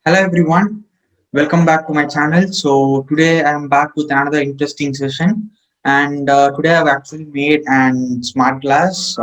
Hello everyone, welcome back to my channel. So today I am back with another interesting session, and today I've actually made an smart glass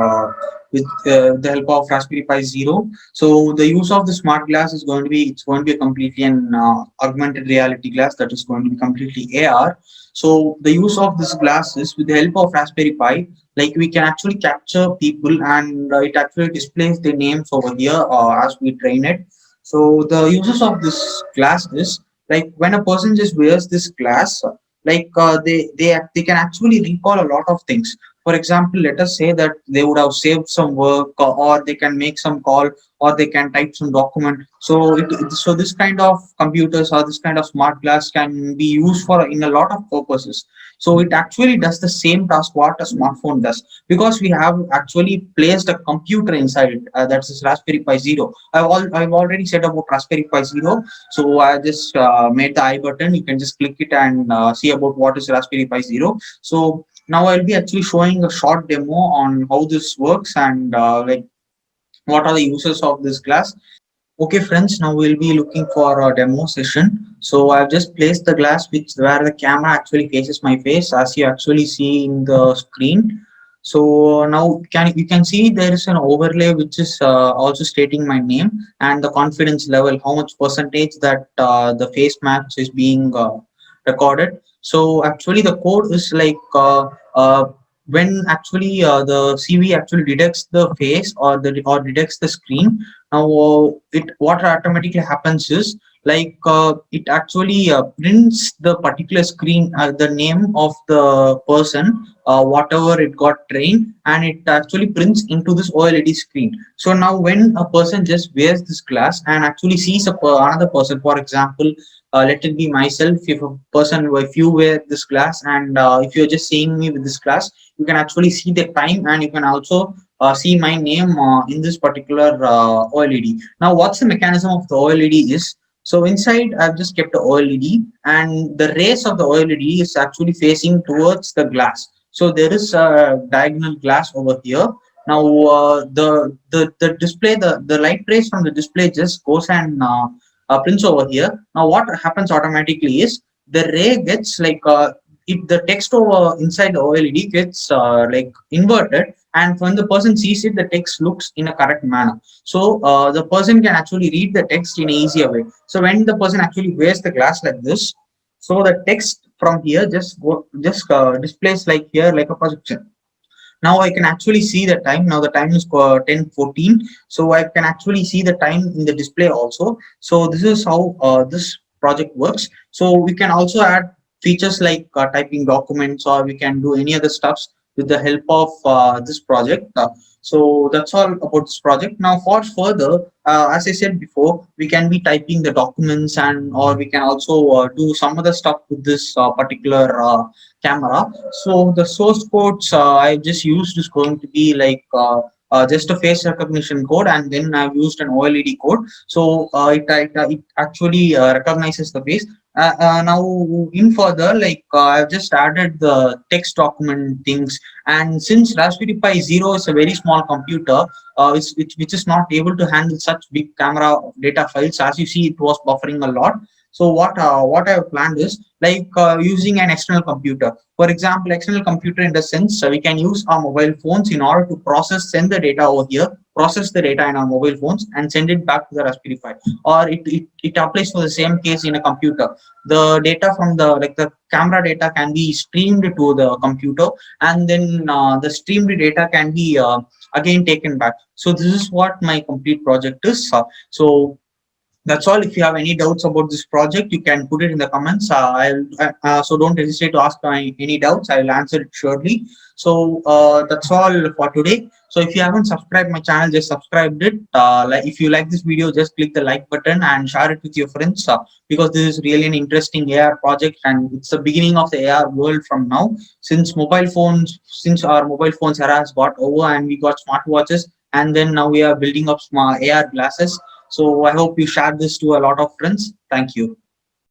with the help of Raspberry Pi Zero. So the use of the smart glass is going to be a completely an augmented reality glass that is going to be completely AR. So the use of this glass is with the help of Raspberry Pi, like we can actually capture people and it actually displays their names over here as we train it. So the uses of this glass is like when a person just wears this glass, they can actually recall a lot of things. For example, let us say that they would have saved some work, or they can make some call, or they can type some document. So this kind of computers or this kind of smart glass can be used for in a lot of purposes. So it actually does the same task what a smartphone does, because we have actually placed a computer inside it. That's this Raspberry Pi Zero. I've already said about Raspberry Pi Zero. So I just made the I button. You can just click it and see about what is Raspberry Pi Zero. So now I'll be actually showing a short demo on how this works and what are the uses of this glass. Okay, friends, now we'll be looking for a demo session. So I've just placed the glass which where the camera actually faces my face, as you actually see in the screen. So now you can see there is an overlay which is also stating my name and the confidence level, how much percentage that the face match is being recorded. So actually the code is when actually the CV actually detects the face or detects the screen. Now it what automatically happens is it actually prints the particular screen, the name of the person, whatever it got trained, and it actually prints into this OLED screen. So now when a person just wears this glass and actually sees another person, for example, let it be myself. If you wear this glass and if you're just seeing me with this glass, you can actually see the time, and you can also see my name in this particular OLED. Now, what's the mechanism of the OLED is, so inside I've just kept the OLED, and the rays of the OLED is actually facing towards the glass. So there is a diagonal glass over here. Now the display, the light rays from the display just goes and prints over here. Now what happens automatically is the ray gets if the text over inside the OLED gets inverted, and when the person sees it, the text looks in a correct manner. So the person can actually read the text in an easier way. So when the person actually wears the glass like this, so the text from here just displays like here like a projection. Now I can actually see the time. Now the time is 10:14. So I can actually see the time in the display also. So this is how this project works. So we can also add features like typing documents, or we can do any other stuffs with the help of this project. So that's all about this project. Now for further, as I said before, we can be typing the documents, and or we can also do some other stuff with this particular camera. So the source codes I just used is going to be just a face recognition code, and then I've used an OLED code. So it actually recognizes the face. Now in further, I've just added the text document things, and since Raspberry Pi Zero is a very small computer, which is not able to handle such big camera data files, as you see, it was buffering a lot. So what I have planned is using an external computer. For example, external computer in the sense we can use our mobile phones in order to send the data over here, process the data in our mobile phones, and send it back to the Raspberry Pi. Or it applies for the same case in a computer. The data from the camera data can be streamed to the computer, and then the streamed data can be again taken back. So this is what my complete project is. So that's all. If you have any doubts about this project, you can put it in the comments. So don't hesitate to ask any doubts. I will answer it shortly. So that's all for today. So if you haven't subscribed my channel, just subscribe it. If you like this video, just click the like button and share it with your friends, because this is really an interesting AR project, and it's the beginning of the AR world from now. Since our mobile phones era has got over and we got smartwatches, and then now we are building up smart AR glasses. So I hope you share this to a lot of friends. Thank you.